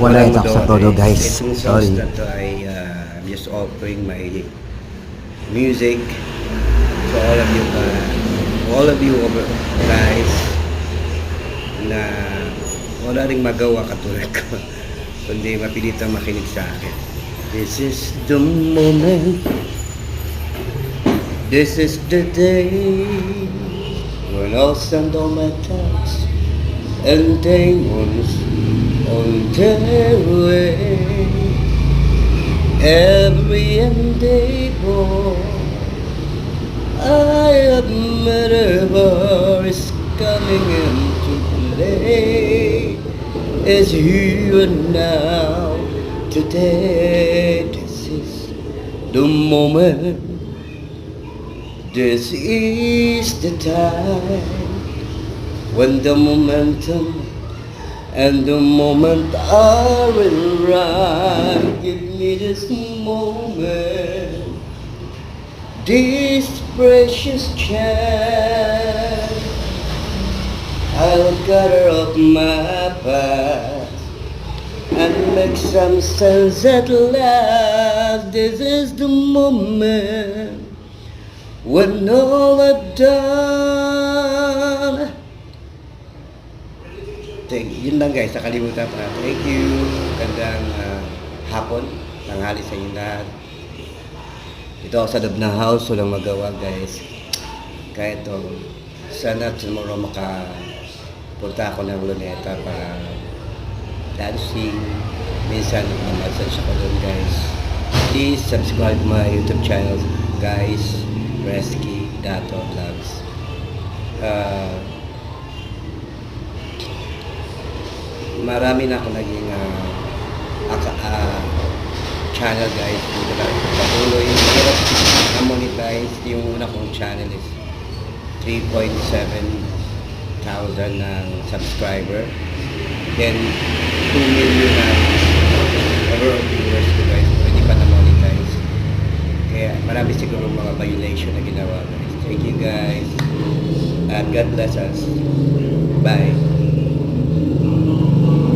Wala ito sa todo guys. Itong songs Sorry. na to ay I'm just offering my music to all of you guys na wala ring magawa katulad ko kundi mapilitang makinig sa akin. This is the moment, this is the day when I'll send all my thoughts and demons on their way. Every endeavor I admit ever is coming into play. Is here and now, today. This is the moment, this is the time when the momentum and the moment are in right. Give me this moment, this precious chance. I'll gather up my past and make some sense at last. This is the moment when all are done. Yun lang guys, nakalimutan pa. Thank you. Gandang hapon, tanghali sa inyo lahat. Ito ako sa loob ng house, walang magawa guys. Kaya ito, sana tomorrow makapunta ako ng Luneta para dancing. Minsan mag-massage ako doon guys. Please subscribe my YouTube channel guys. Resky Dato Vlogs. Marami na ako naging channel guys. Hindi ko lang patuloy. Hirap na-monetize. Yung una kong channel is 3.7 thousand ng subscriber. Then 2 million na overall viewers ko guys. Hindi pa na-monetize. Kaya marami siguro mga violation na ginawa guys. Thank you guys. And God bless us. Bye.